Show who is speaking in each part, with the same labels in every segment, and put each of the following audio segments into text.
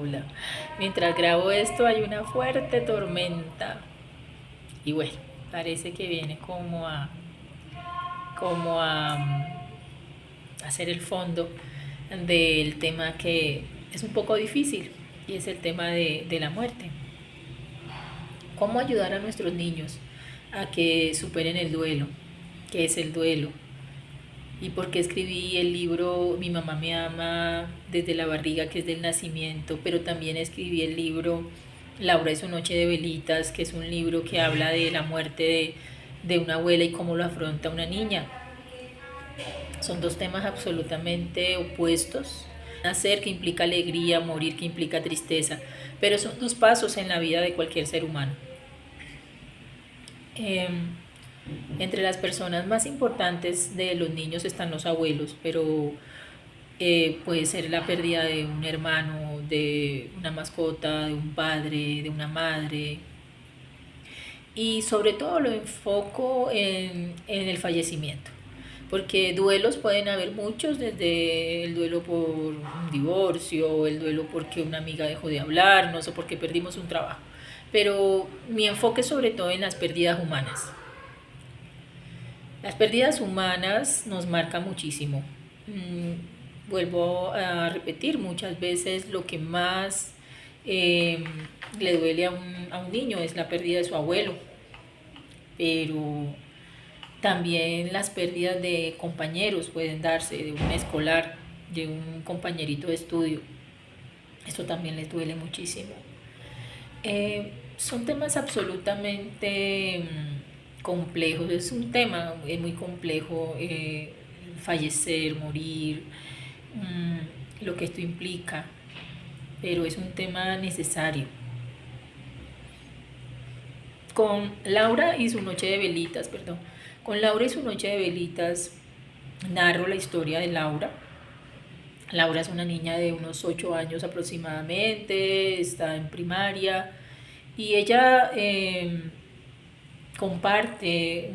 Speaker 1: Hola. Mientras grabo esto hay una fuerte tormenta y bueno, parece que viene como a hacer el fondo del tema que es un poco difícil y es el tema de la muerte. ¿Cómo ayudar a nuestros niños a que superen el duelo? ¿Qué es el duelo? ¿Y por qué escribí el libro Mi mamá me ama desde la barriga, que es del nacimiento? Pero también escribí el libro Laura y su noche de velitas, que es un libro que habla de la muerte de una abuela y cómo lo afronta una niña. Son dos temas absolutamente opuestos. Nacer, que implica alegría; morir, que implica tristeza. Pero son dos pasos en la vida de cualquier ser humano. Eh, Entre las personas más importantes de los niños están los abuelos, pero puede ser la pérdida de un hermano, de una mascota, de un padre, de una madre. Y sobre todo lo enfoco en el fallecimiento, porque duelos pueden haber muchos, desde el duelo por un divorcio, el duelo porque una amiga dejó de hablarnos o porque perdimos un trabajo. Pero mi enfoque es sobre todo en las pérdidas humanas. Las pérdidas humanas nos marcan muchísimo. Vuelvo a repetir, muchas veces lo que más eh, le duele a un niño es la pérdida de su abuelo, pero también las pérdidas de compañeros pueden darse, de un escolar, de un compañerito de estudio. Esto también les duele muchísimo. Son temas absolutamente complejos, es un tema muy complejo, fallecer, morir, lo que esto implica, pero es un tema necesario. Con Laura y su noche de velitas, perdón, con Laura y su noche de velitas narro la historia de Laura. Laura es una niña de unos 8 años aproximadamente, está en primaria y ella comparte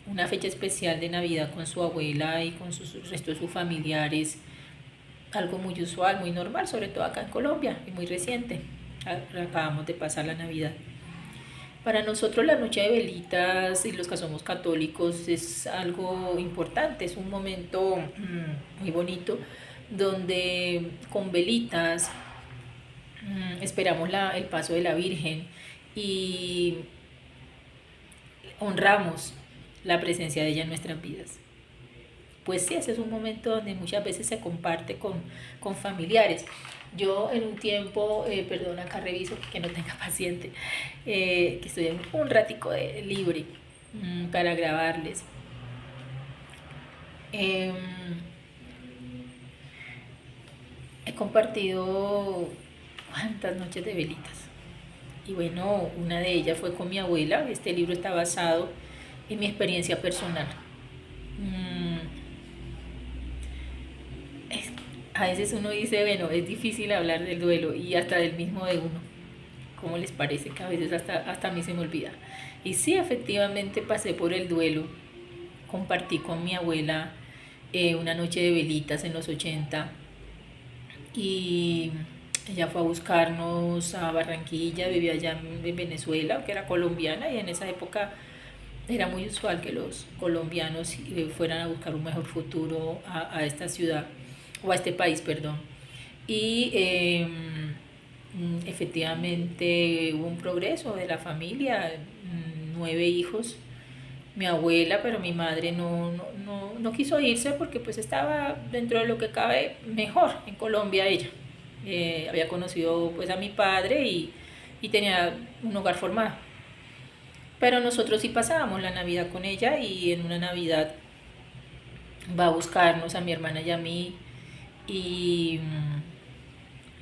Speaker 1: una fecha especial de Navidad con su abuela y con el resto de sus familiares, algo muy usual, muy normal, sobre todo acá en Colombia y muy reciente. Acabamos de pasar la Navidad. Para nosotros la noche de velitas y los que somos católicos es algo importante, es un momento muy bonito donde con velitas esperamos el paso de la Virgen y honramos la presencia de ella en nuestras vidas. Pues sí, ese es un momento donde muchas veces se comparte con familiares. Yo en un tiempo, perdón, acá reviso que no tenga paciente, que estoy en un ratico libre para grabarles. Eh, He compartido cuántas noches de velitas. Y bueno, una de ellas fue con mi abuela. Este libro está basado en mi experiencia personal. A veces uno dice, bueno, es difícil hablar del duelo y hasta del mismo de uno. ¿Cómo les parece? Que a veces hasta a mí se me olvida. Y sí, efectivamente pasé por el duelo. Compartí con mi abuela una noche de velitas en los 80 y ella fue a buscarnos a Barranquilla, vivía allá en Venezuela, que era colombiana, y en esa época era muy usual que los colombianos fueran a buscar un mejor futuro a esta ciudad, o a este país, perdón. Y efectivamente hubo un progreso de la familia, 9 hijos. Mi abuela, pero mi madre no quiso irse porque pues estaba dentro de lo que cabe mejor en Colombia ella. Había conocido pues a mi padre y tenía un hogar formado. Pero nosotros sí pasábamos la Navidad con ella y en una Navidad va a buscarnos a mi hermana y a mí y,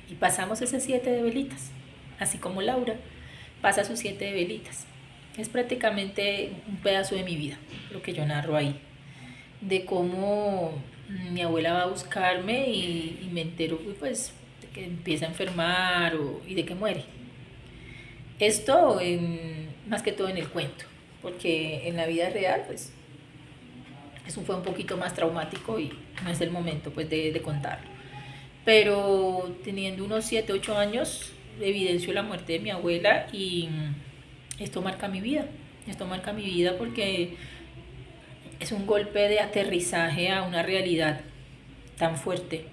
Speaker 1: y pasamos ese 7 de velitas, así como Laura pasa sus 7 de velitas. Es prácticamente un pedazo de mi vida, lo que yo narro ahí, de cómo mi abuela va a buscarme y me entero pues de que empieza a enfermar y de que muere. Esto más que todo en el cuento, porque en la vida real pues eso fue un poquito más traumático y no es el momento pues de contarlo. pero teniendo unos 7 8 años evidenció la muerte de mi abuela y esto marca mi vida. Esto marca mi vida porque es un golpe de aterrizaje a una realidad tan fuerte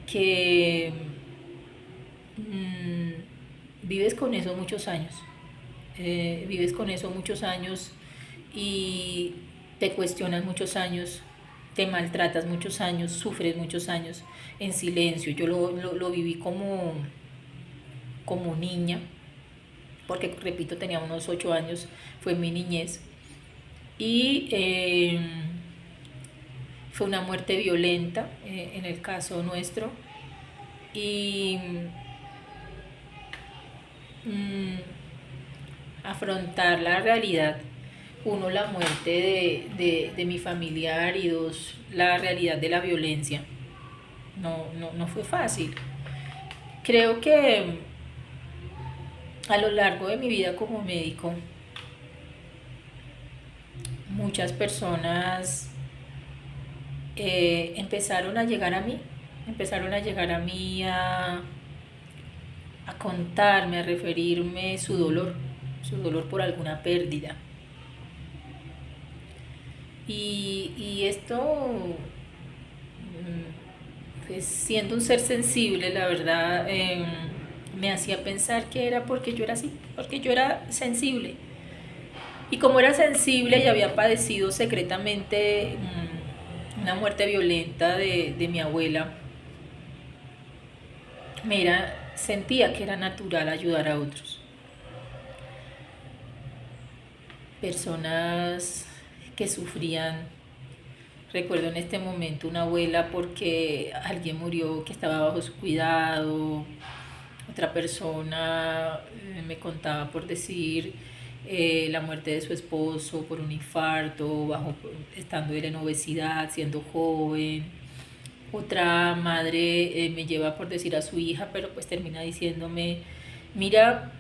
Speaker 1: que vives con eso muchos años. Vives con eso muchos años y te cuestionas muchos años, te maltratas muchos años, sufres muchos años en silencio. Yo lo viví como niña, porque repito, tenía unos 8 años, fue mi niñez. Y fue una muerte violenta en el caso nuestro. Y mm, afrontar la realidad, uno, la muerte de mi familiar y dos, la realidad de la violencia. No fue fácil. Creo que a lo largo de mi vida como médico, muchas personas empezaron a llegar a mí, a contarme, a referirme su dolor por alguna pérdida. Y esto, pues siendo un ser sensible, la verdad, me hacía pensar que era porque yo era así, porque yo era sensible. Y como era sensible y había padecido secretamente una muerte violenta de mi abuela, sentía que era natural ayudar a otros. Personas que sufrían. Recuerdo en este momento una abuela porque alguien murió que estaba bajo su cuidado. Otra persona me contaba por decir la muerte de su esposo por un infarto, estando él en obesidad, siendo joven. Otra madre me lleva por decir a su hija, pero pues termina diciéndome, mira,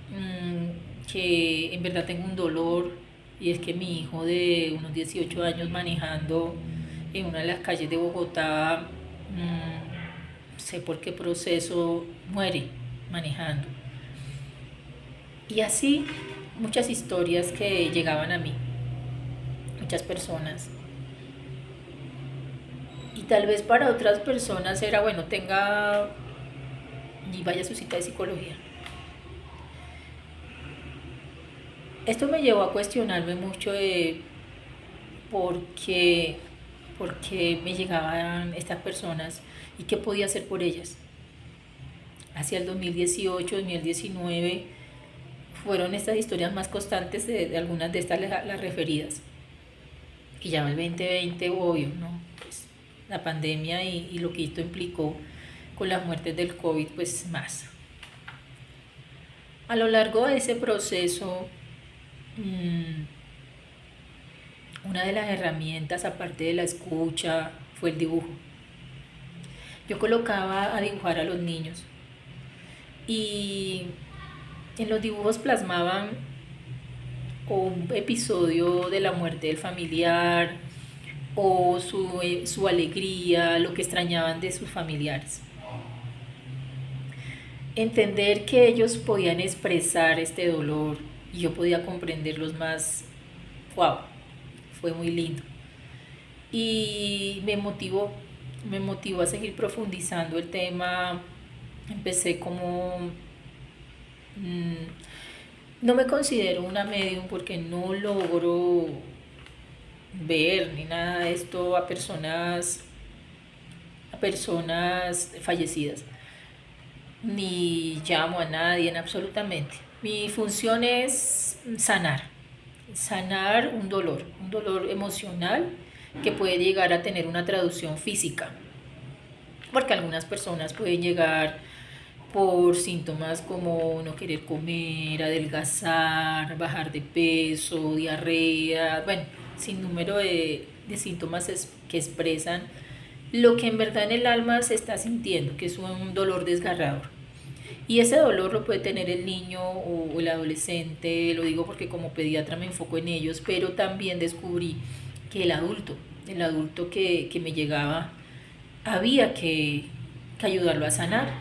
Speaker 1: que en verdad tengo un dolor y es que mi hijo de unos 18 años manejando en una de las calles de Bogotá, sé por qué proceso muere manejando. Y así muchas historias que llegaban a mí, muchas personas. Y tal vez para otras personas era, bueno, tenga y vaya a su cita de psicología. Esto me llevó a cuestionarme mucho de por qué, por qué me llegaban estas personas y qué podía hacer por ellas. Hacia el 2018, 2019 fueron estas historias más constantes de algunas de estas las referidas. Y ya el 2020, obvio, ¿no? Pues la pandemia y lo que esto implicó con las muertes del COVID, pues más. A lo largo de ese proceso, una de las herramientas, aparte de la escucha, fue el dibujo. Yo colocaba a dibujar a los niños y en los dibujos plasmaban o un episodio de la muerte del familiar o su alegría, lo que extrañaban de sus familiares. Entender que ellos podían expresar este dolor y yo podía comprenderlos más, wow, fue muy lindo. Y me motivó a seguir profundizando el tema. Empecé como no me considero una medium porque no logro ver ni nada de esto a personas fallecidas, ni llamo a nadie, absolutamente. Mi función es sanar un dolor emocional que puede llegar a tener una traducción física, porque algunas personas pueden llegar por síntomas como no querer comer, adelgazar, bajar de peso, diarrea, bueno, sin número de síntomas que expresan lo que en verdad en el alma se está sintiendo, que es un dolor desgarrador. Y ese dolor lo puede tener el niño o el adolescente, lo digo porque como pediatra me enfoco en ellos, pero también descubrí que el adulto que me llegaba, había que ayudarlo a sanar.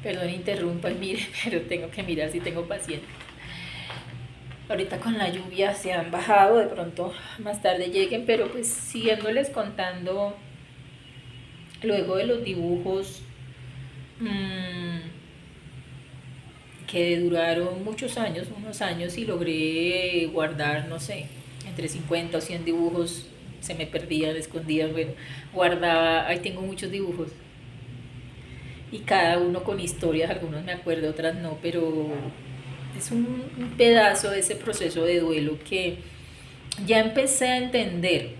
Speaker 1: Perdón, interrumpa y mire, pero tengo que mirar si tengo paciente. Ahorita con la lluvia se han bajado, de pronto más tarde lleguen, pero pues siguiéndoles contando, luego de los dibujos que duraron muchos años, unos años, y logré guardar, no sé, entre 50 o 100 dibujos, se me perdían, escondidas, bueno, guardaba, ahí tengo muchos dibujos, y cada uno con historias, algunos me acuerdo, otras no, pero es un pedazo de ese proceso de duelo que ya empecé a entender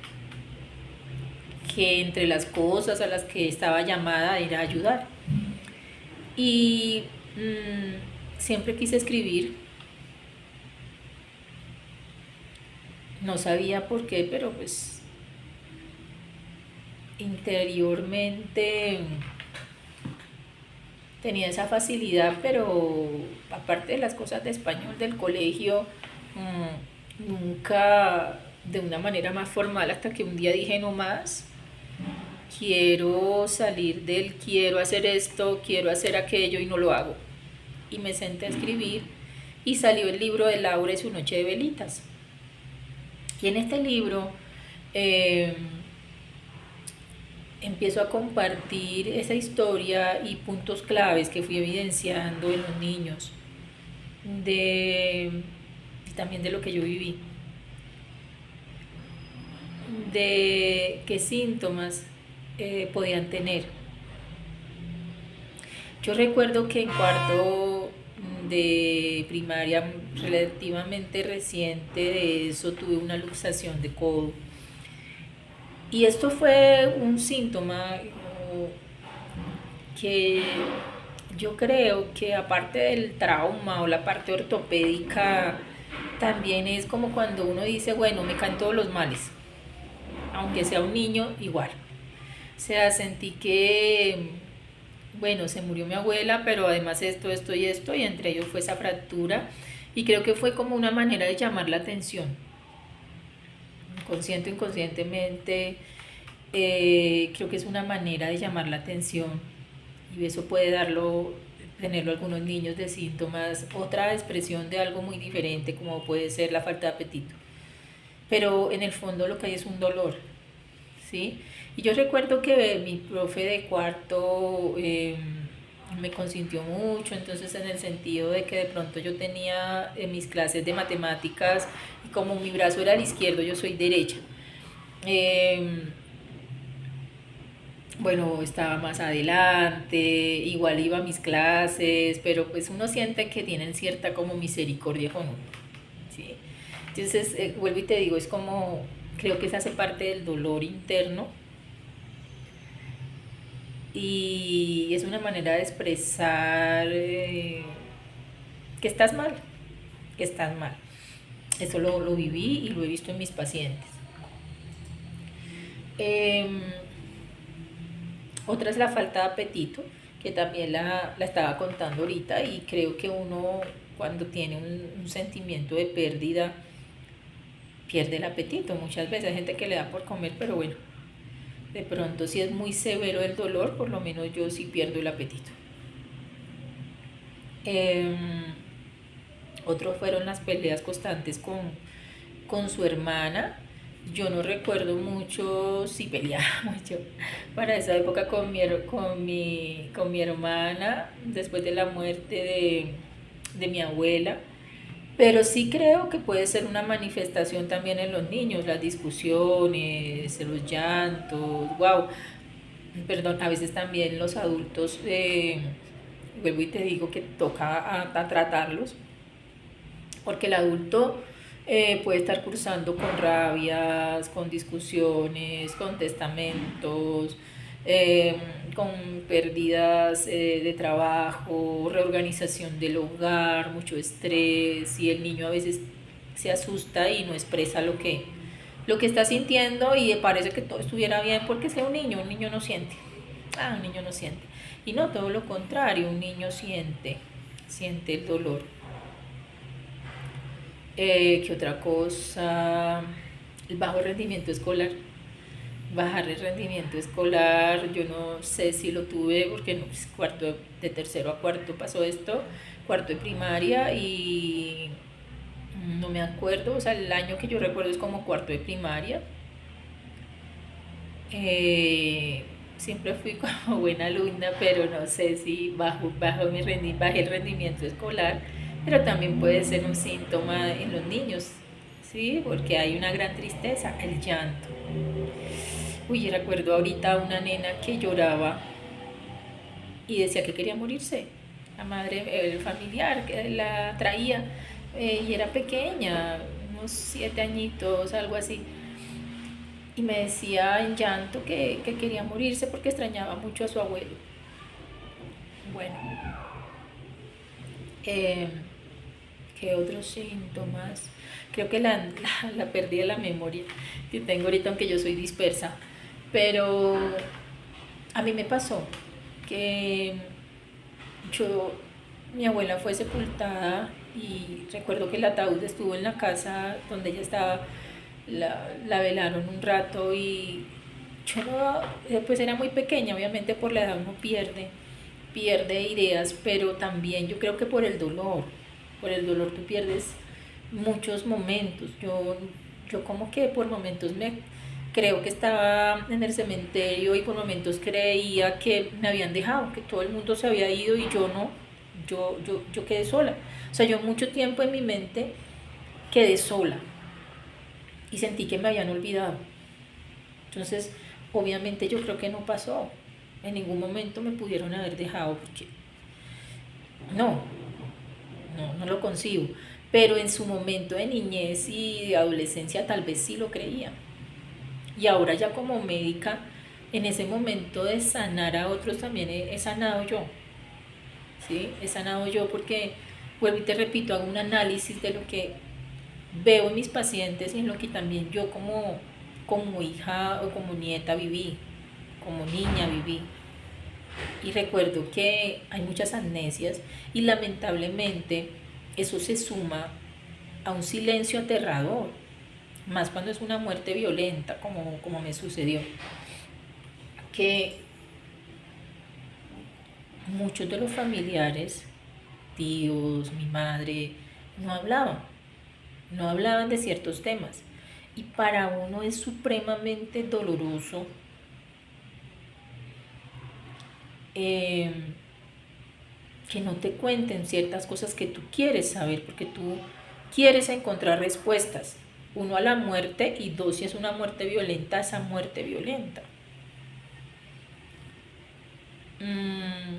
Speaker 1: que entre las cosas a las que estaba llamada era ayudar. Y siempre quise escribir, no sabía por qué, pero pues interiormente tenía esa facilidad, pero aparte de las cosas de español del colegio, nunca de una manera más formal, hasta que un día dije no más, quiero salir del quiero hacer esto, quiero hacer aquello y no lo hago. Y me senté a escribir y salió el libro de Laura y su noche de velitas. Y en este libro empiezo a compartir esa historia y puntos claves que fui evidenciando en los niños, y también de lo que yo viví, de qué síntomas podían tener. Yo recuerdo que en cuarto de primaria, relativamente reciente de eso, tuve una luxación de codo. Y esto fue un síntoma que yo creo que aparte del trauma o la parte ortopédica, también es como cuando uno dice, bueno, me caen todos los males, aunque sea un niño, igual. O sea, sentí que, bueno, se murió mi abuela, pero además esto y esto, y entre ellos fue esa fractura, y creo que fue como una manera de llamar la atención, consciente o inconscientemente. Creo que es una manera de llamar la atención, y eso puede tenerlo algunos niños de síntomas, otra expresión de algo muy diferente como puede ser la falta de apetito, pero en el fondo lo que hay es un dolor, ¿sí? Y yo recuerdo que mi profe de cuarto me consintió mucho, entonces en el sentido de que de pronto yo tenía en mis clases de matemáticas, y como mi brazo era el izquierdo, yo soy derecha, eh, bueno, estaba más adelante, igual iba a mis clases, pero pues uno siente que tienen cierta como misericordia con uno, ¿sí? Entonces, vuelvo y te digo, es como, creo que se hace parte del dolor interno, y es una manera de expresar que estás mal, que estás mal. Eso lo viví y lo he visto en mis pacientes. Em, Otra es la falta de apetito, que también la estaba contando ahorita, y creo que uno cuando tiene un sentimiento de pérdida pierde el apetito. Muchas veces hay gente que le da por comer, pero bueno, de pronto si es muy severo el dolor, por lo menos yo sí pierdo el apetito. Eh, Otros fueron las peleas constantes con su hermana. Yo no recuerdo mucho si peleábamos yo para esa época con mi hermana, después de la muerte de mi abuela. Pero sí creo que puede ser una manifestación también en los niños, las discusiones, los llantos, wow. Perdón, a veces también los adultos, vuelvo y te digo que toca a tratarlos, porque el adulto puede estar cursando con rabias, con discusiones, con testamentos, eh, con pérdidas de trabajo, reorganización del hogar, mucho estrés, y el niño a veces se asusta y no expresa lo que está sintiendo, y parece que todo estuviera bien porque sea un niño no siente. Un niño no siente. Y no, todo lo contrario, un niño siente el dolor. ¿Qué otra cosa? El bajo rendimiento escolar. bajar el rendimiento escolar. Yo no sé si lo tuve porque no, pues, de tercero a cuarto pasó esto, cuarto de primaria y no me acuerdo, o sea, el año que yo recuerdo es como cuarto de primaria. Eh, Siempre fui como buena alumna, pero no sé si bajé el rendimiento escolar, pero también puede ser un síntoma en los niños, ¿sí? Porque hay una gran tristeza, el llanto. Uy, recuerdo ahorita una nena que lloraba y decía que quería morirse. La madre, el familiar que la traía, y era pequeña, unos 7 añitos, algo así. Y me decía en llanto que quería morirse porque extrañaba mucho a su abuelo. Bueno, eh, ¿qué otros síntomas? Creo que la pérdida de la memoria que tengo ahorita, aunque yo soy dispersa. Pero a mí me pasó que yo, mi abuela fue sepultada y recuerdo que el ataúd estuvo en la casa donde ella estaba, la velaron un rato y yo no, pues era muy pequeña, obviamente por la edad uno pierde ideas, pero también yo creo que por el dolor tú pierdes muchos momentos. Yo como que por momentos me creo que estaba en el cementerio y por momentos creía que me habían dejado, que todo el mundo se había ido y yo no, yo quedé sola. O sea, yo mucho tiempo en mi mente quedé sola y sentí que me habían olvidado. Entonces, obviamente yo creo que no pasó. En ningún momento me pudieron haber dejado porque no, no lo concibo. Pero en su momento de niñez y de adolescencia tal vez sí lo creía. Y ahora ya como médica, en ese momento de sanar a otros también he sanado yo. ¿Sí? He sanado yo porque, vuelvo y te repito, hago un análisis de lo que veo en mis pacientes y en lo que también yo como hija o como nieta viví, como niña viví. Y recuerdo que hay muchas amnesias y lamentablemente eso se suma a un silencio aterrador, más cuando es una muerte violenta como me sucedió, que muchos de los familiares, tíos, mi madre, no hablaban, no hablaban de ciertos temas. Y para uno es supremamente doloroso eh, que no te cuenten ciertas cosas que tú quieres saber, porque tú quieres encontrar respuestas. Uno, a la muerte, y dos, si es una muerte violenta, esa muerte violenta. Mm,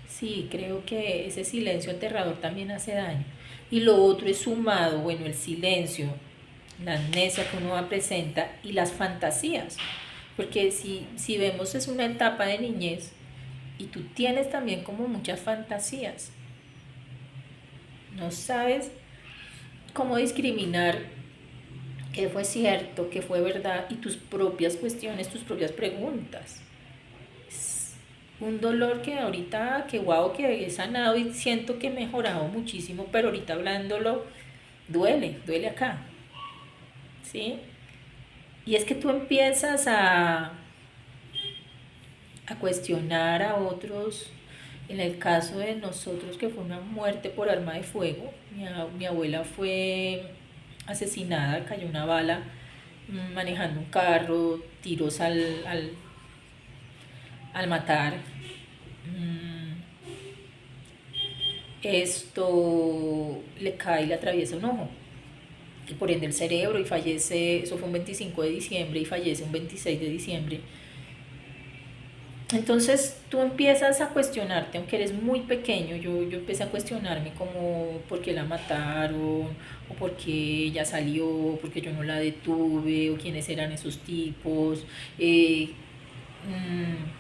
Speaker 1: sí, creo que ese silencio aterrador también hace daño. Y lo otro es sumado, bueno, el silencio, la amnesia que uno presenta y las fantasías. Porque si vemos es una etapa de niñez y tú tienes también como muchas fantasías. No sabes cómo discriminar qué fue cierto, qué fue verdad y tus propias cuestiones, tus propias preguntas. Es un dolor que ahorita, que guau, que he sanado y siento que he mejorado muchísimo, pero ahorita hablándolo duele acá, ¿sí? Y es que tú empiezas a cuestionar a otros. En el caso de nosotros, que fue una muerte por arma de fuego, mi abuela fue asesinada, cayó una bala manejando un carro, tiros al matar. Mm, Esto le cae y le atraviesa un ojo, y por ende el cerebro, y fallece. Eso fue un 25 de diciembre y fallece un 26 de diciembre. Entonces tú empiezas a cuestionarte, aunque eres muy pequeño, yo empecé a cuestionarme como por qué la mataron, o por qué ella salió, o por qué yo no la detuve, o quiénes eran esos tipos, mm,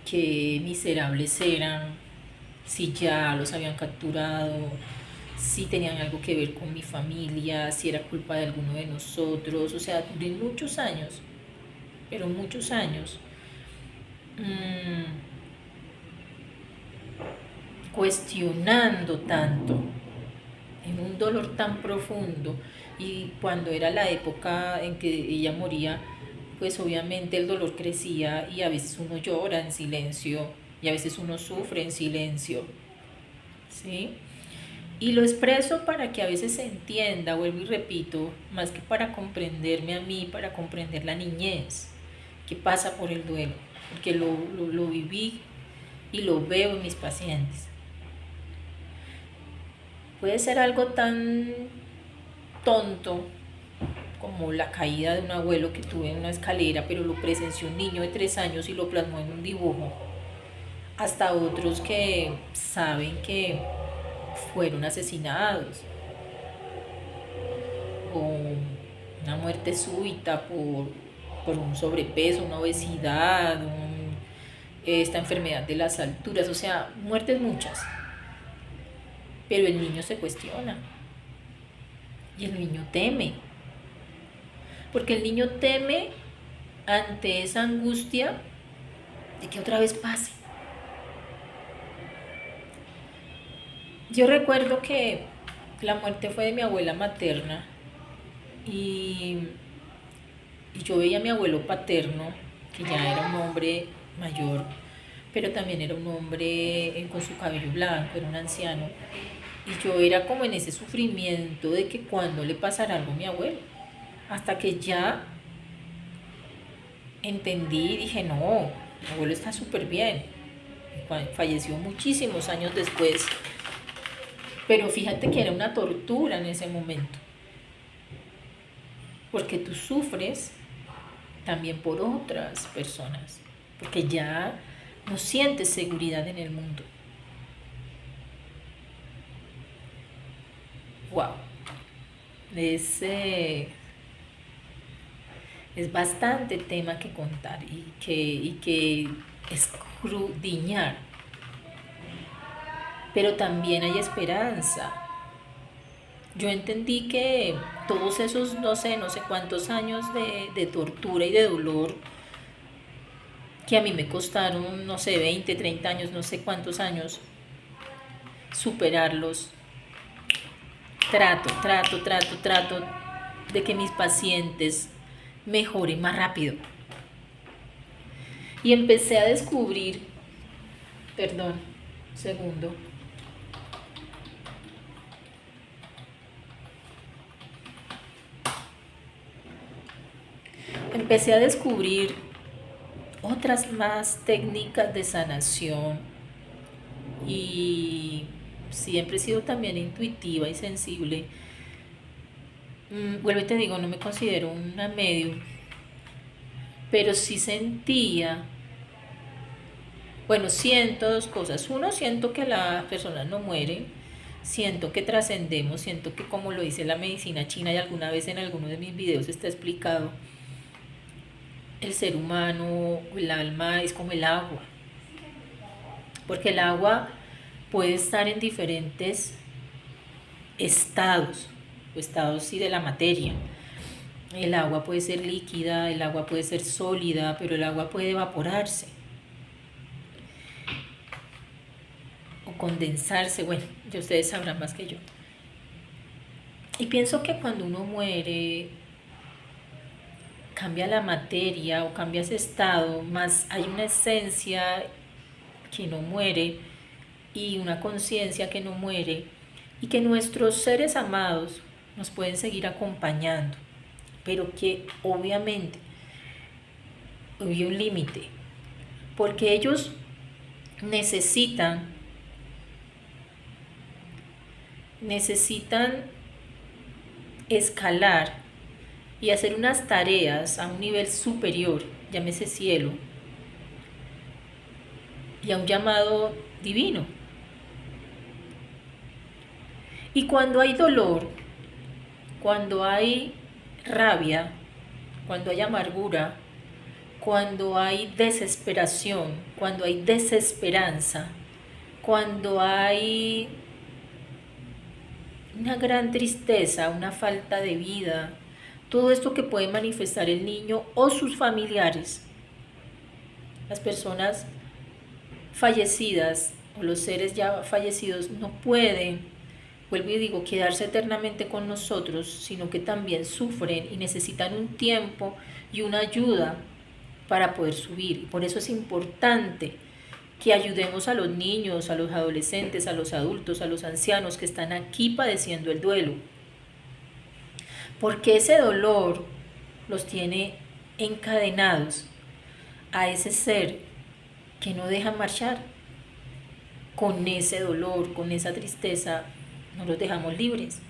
Speaker 1: qué miserables eran, si ya los habían capturado, si tenían algo que ver con mi familia, si era culpa de alguno de nosotros. O sea, duré muchos años, pero muchos años, mmm, cuestionando tanto en un dolor tan profundo. Y cuando era la época en que ella moría, pues obviamente el dolor crecía y a veces uno llora en silencio y a veces uno sufre en silencio, ¿sí? Y lo expreso para que a veces se entienda, vuelvo y repito, más que para comprenderme a mí, para comprender la niñez que pasa por el duelo, porque lo viví y lo veo en mis pacientes. Puede ser algo tan tonto como la caída de un abuelo que tuve en una escalera, pero lo presenció un niño de 3 años y lo plasmó en un dibujo, hasta otros que saben que fueron asesinados o una muerte súbita por un sobrepeso, una obesidad, esta enfermedad de las alturas, o sea, muertes muchas. Pero el niño se cuestiona y el niño teme, porque el niño teme ante esa angustia de que otra vez pase. Yo recuerdo que la muerte fue de mi abuela materna y, y yo veía a mi abuelo paterno, que ya era un hombre mayor, pero también era un hombre con su cabello blanco, era un anciano. Y yo era como en ese sufrimiento de que cuando le pasara algo a mi abuelo. Hasta que ya entendí y dije, no, mi abuelo está súper bien. Falleció muchísimos años después. Pero fíjate que era una tortura en ese momento. Porque tú sufres también por otras personas. Porque ya no sientes seguridad en el mundo. Wow. Es bastante tema que contar y que escudriñar. Pero también hay esperanza. Yo entendí que todos esos, no sé cuántos años de tortura y de dolor que a mí me costaron, no sé, 20, 30 años, no sé cuántos años, superarlos. Trato de que mis pacientes mejoren más rápido. Y empecé a descubrir, perdón, segundo. Empecé a descubrir otras más técnicas de sanación y siempre he sido también intuitiva y sensible. Vuelvo y te digo, no me considero una medium, pero sí sentía, bueno, siento dos cosas. Uno, siento que las personas no mueren, siento que trascendemos, siento que como lo dice la medicina china y alguna vez en alguno de mis videos está explicado, el ser humano, el alma es como el agua, porque el agua puede estar en diferentes estados, o estados sí de la materia. El agua puede ser líquida, el agua puede ser sólida, pero el agua puede evaporarse o condensarse. Bueno, ya ustedes sabrán más que yo. Y pienso que cuando uno muere, cambia la materia o cambia ese estado, más hay una esencia que no muere y una conciencia que no muere y que nuestros seres amados nos pueden seguir acompañando, pero que obviamente había un límite, porque ellos necesitan escalar y hacer unas tareas a un nivel superior, llámese cielo, y a un llamado divino. Y cuando hay dolor, cuando hay rabia, cuando hay amargura, cuando hay desesperación, cuando hay desesperanza, cuando hay una gran tristeza, una falta de vida, todo esto que puede manifestar el niño o sus familiares, las personas fallecidas o los seres ya fallecidos no pueden vuelvo y digo, quedarse eternamente con nosotros, sino que también sufren y necesitan un tiempo y una ayuda para poder subir. Y por eso es importante que ayudemos a los niños, a los adolescentes, a los adultos, a los ancianos que están aquí padeciendo el duelo. Porque ese dolor los tiene encadenados a ese ser que no deja marchar. Con ese dolor, con esa tristeza, no los dejamos libres.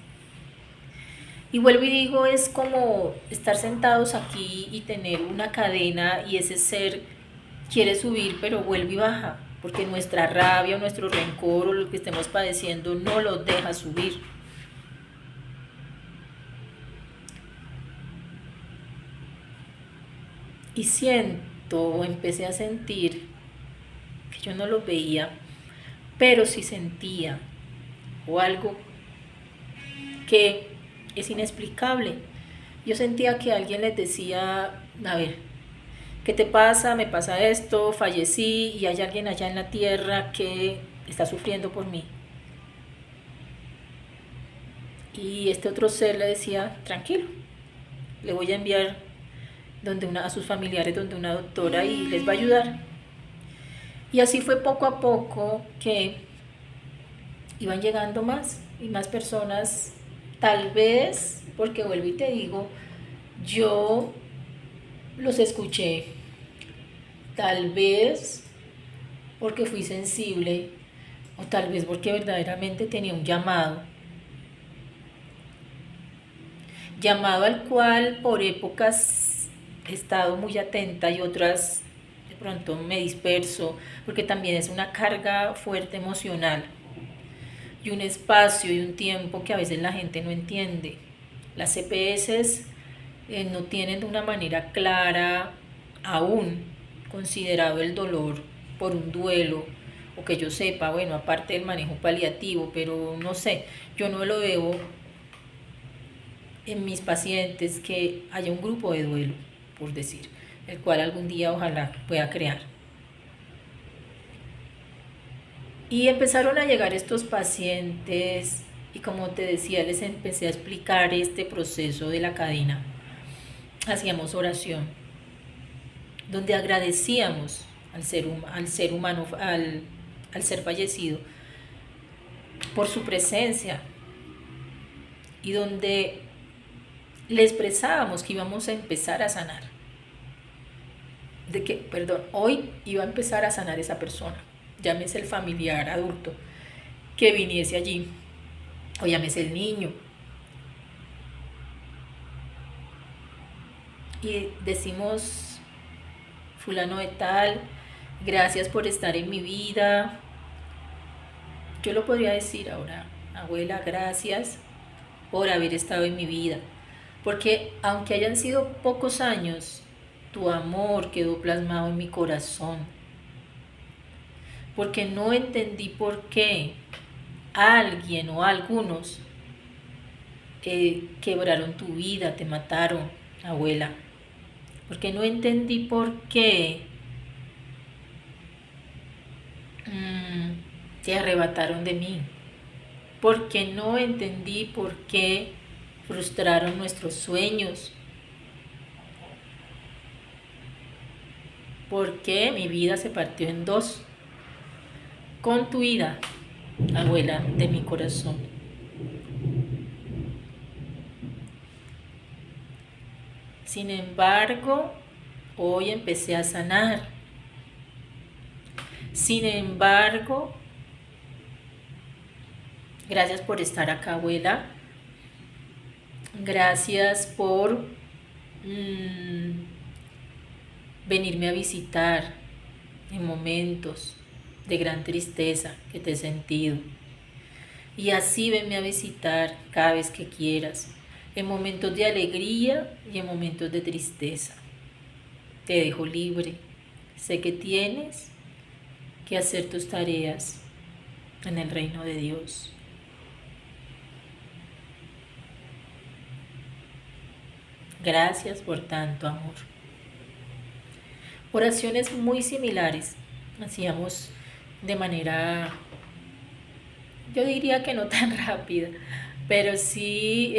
Speaker 1: Y vuelvo y digo, es como estar sentados aquí y tener una cadena y ese ser quiere subir pero vuelve y baja, porque nuestra rabia, nuestro rencor o lo que estemos padeciendo no los deja subir. Y empecé a sentir que yo no los veía, pero sí sentía o algo que es inexplicable. Yo sentía que alguien les decía, a ver, ¿qué te pasa? Me pasa esto, fallecí y hay alguien allá en la tierra que está sufriendo por mí. Y este otro ser le decía, tranquilo, le voy a enviar a sus familiares donde una doctora y les va a ayudar. Y así fue poco a poco que iban llegando más y más personas, tal vez, porque vuelvo y te digo, yo los escuché, tal vez porque fui sensible o tal vez porque verdaderamente tenía un llamado al cual por épocas he estado muy atenta y otras de pronto me disperso, porque también es una carga fuerte emocional y un espacio y un tiempo que a veces la gente no entiende. Las CPS no tienen de una manera clara aún considerado el dolor por un duelo, o que yo sepa, bueno, aparte del manejo paliativo, pero no sé, yo no lo veo en mis pacientes que haya un grupo de duelo, por decir, el cual algún día ojalá pueda crear. Y empezaron a llegar estos pacientes y como te decía, les empecé a explicar este proceso de la cadena. Hacíamos oración, donde agradecíamos al ser humano, al ser fallecido, por su presencia, y donde le expresábamos que íbamos a empezar a sanar. Hoy iba a empezar a sanar esa persona, llámese el familiar adulto que viniese allí, o llámese el niño. Y decimos, fulano de tal, gracias por estar en mi vida. Yo lo podría decir ahora, abuela, gracias por haber estado en mi vida. Porque aunque hayan sido pocos años, tu amor quedó plasmado en mi corazón. Porque no entendí por qué alguien o algunos quebraron tu vida, te mataron, abuela. Porque no entendí por qué te arrebataron de mí. Porque no entendí por qué frustraron nuestros sueños. ¿Por qué mi vida se partió en dos? Con tu vida, abuela de mi corazón. Sin embargo, hoy empecé a sanar. Sin embargo, gracias por estar acá, abuela. Gracias por venirme a visitar en momentos de gran tristeza que te he sentido. Y así venme a visitar cada vez que quieras, en momentos de alegría y en momentos de tristeza. Te dejo libre. Sé que tienes que hacer tus tareas en el reino de Dios. Gracias por tanto amor. Oraciones muy similares hacíamos de manera Yo diría que no tan rápida, pero sí,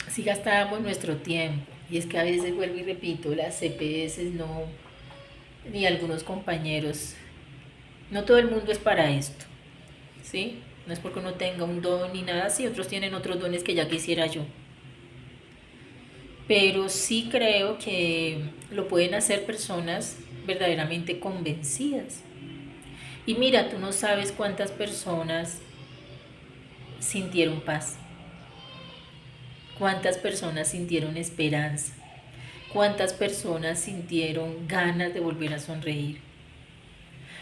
Speaker 1: sí gastábamos nuestro tiempo. Y es que a veces vuelvo y repito, las CPS no, ni algunos compañeros, no todo el mundo es para esto, ¿sí? No es porque uno tenga un don ni nada así, otros tienen otros dones que ya quisiera yo. Pero sí creo que lo pueden hacer personas verdaderamente convencidas. Y mira, tú no sabes cuántas personas sintieron paz, cuántas personas sintieron esperanza, cuántas personas sintieron ganas de volver a sonreír.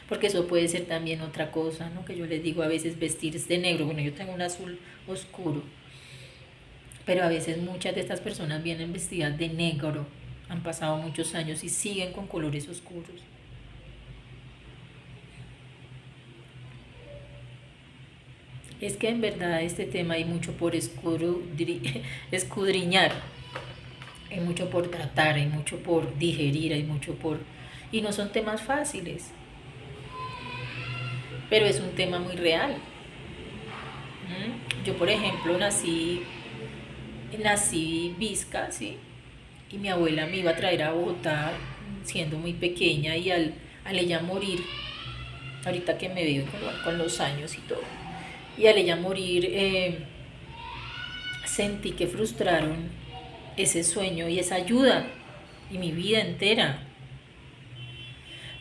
Speaker 1: Porque eso puede ser también otra cosa, ¿no? Que yo les digo a veces vestirse de negro. Bueno, yo tengo un azul oscuro, pero a veces muchas de estas personas vienen vestidas de negro. Han pasado muchos años y siguen con colores oscuros. Es que en verdad este tema hay mucho por escudriñar, hay mucho por tratar, hay mucho por digerir, hay mucho por... Y no son temas fáciles, pero es un tema muy real. Yo, por ejemplo, nací visca, ¿sí? Y mi abuela me iba a traer a Bogotá siendo muy pequeña y al ella morir, ahorita que me veo con los años y todo, y al ella morir sentí que frustraron ese sueño y esa ayuda y mi vida entera.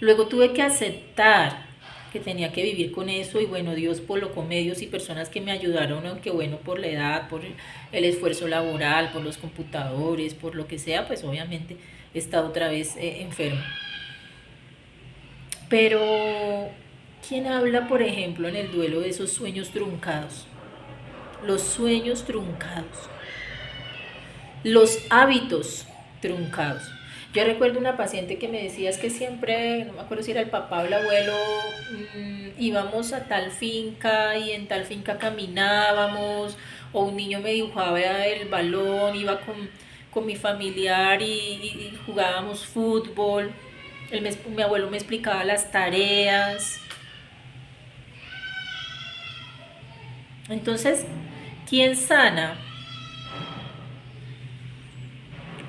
Speaker 1: Luego tuve que aceptar que tenía que vivir con eso y bueno, Dios colocó medios y personas que me ayudaron, aunque bueno, por la edad, por el esfuerzo laboral, por los computadores, por lo que sea, pues obviamente he estado otra vez enferma. Pero, ¿quién habla, por ejemplo, en el duelo de esos sueños truncados? Los sueños truncados, los hábitos truncados. Yo recuerdo una paciente que me decía es que siempre, no me acuerdo si era el papá o el abuelo, íbamos a tal finca y en tal finca caminábamos, o un niño me dibujaba el balón, iba con mi familiar y jugábamos fútbol. Mi abuelo me explicaba las tareas. Entonces, ¿quién sana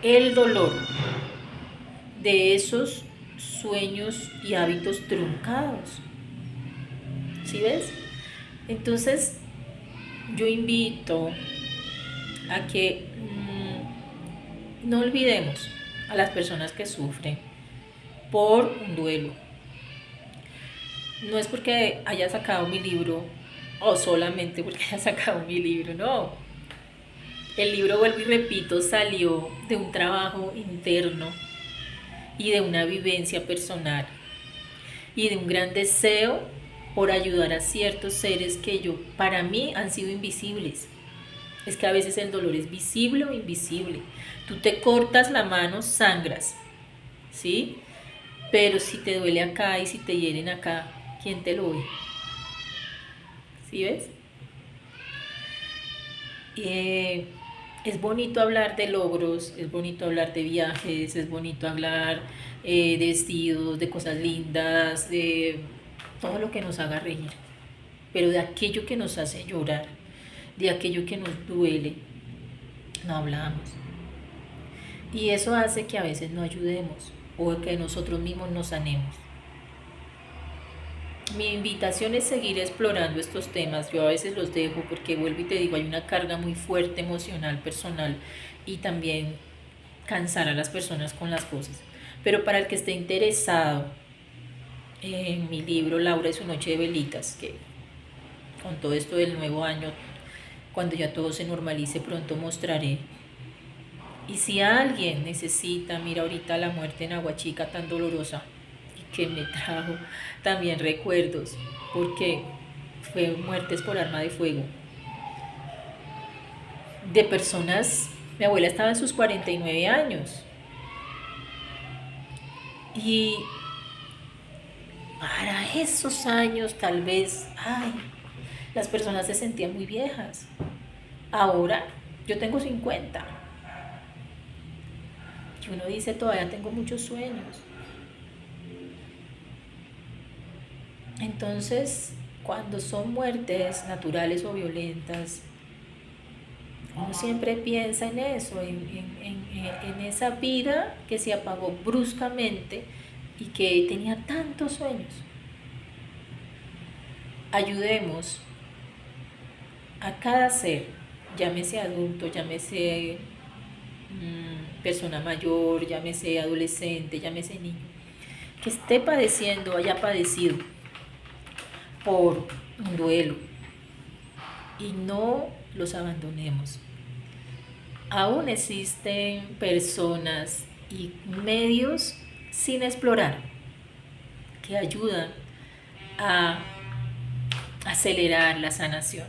Speaker 1: el dolor de esos sueños y hábitos truncados? ¿Sí ves? Entonces, yo invito a que no olvidemos a las personas que sufren por un duelo. No es porque haya sacado mi libro o solamente porque haya sacado mi libro, no. El libro, vuelvo y repito, salió de un trabajo interno y de una vivencia personal y de un gran deseo por ayudar a ciertos seres que para mí han sido invisibles. Es que a veces el dolor es visible o invisible. Tú te cortas la mano, sangras, ¿sí? Pero si te duele acá y si te hieren acá, ¿quién te lo ve? ¿Sí ves? Es bonito hablar de logros, es bonito hablar de viajes, es bonito hablar de vestidos, de cosas lindas, de todo lo que nos haga reír. Pero de aquello que nos hace llorar, de aquello que nos duele, no hablamos. Y eso hace que a veces no ayudemos o que nosotros mismos nos sanemos. Mi invitación es seguir explorando estos temas. Yo a veces los dejo porque vuelvo y te digo, hay una carga muy fuerte emocional, personal y también cansar a las personas con las cosas. Pero para el que esté interesado en mi libro Laura y su noche de velitas, que con todo esto del nuevo año, cuando ya todo se normalice, pronto mostraré. Y si alguien necesita, mira ahorita la muerte en Aguachica tan dolorosa, que me trajo también recuerdos, porque fue muertes por arma de fuego, de personas, mi abuela estaba en sus 49 años, y para esos años tal vez, las personas se sentían muy viejas. Ahora yo tengo 50 y uno dice todavía tengo muchos sueños. Entonces, cuando son muertes naturales o violentas, uno siempre piensa en eso, en esa vida que se apagó bruscamente y que tenía tantos sueños. Ayudemos a cada ser, llámese adulto, llámese persona mayor, llámese adolescente, llámese niño, que esté padeciendo, haya padecido por un duelo, y no los abandonemos. Aún existen personas y medios sin explorar que ayudan a acelerar la sanación.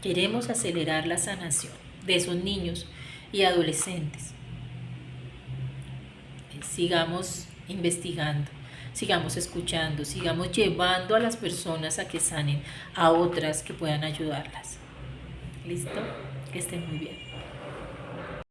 Speaker 1: Queremos acelerar la sanación de esos niños y adolescentes. Sigamos investigando, sigamos escuchando, sigamos llevando a las personas a que sanen, a otras que puedan ayudarlas. ¿Listo? Que estén muy bien.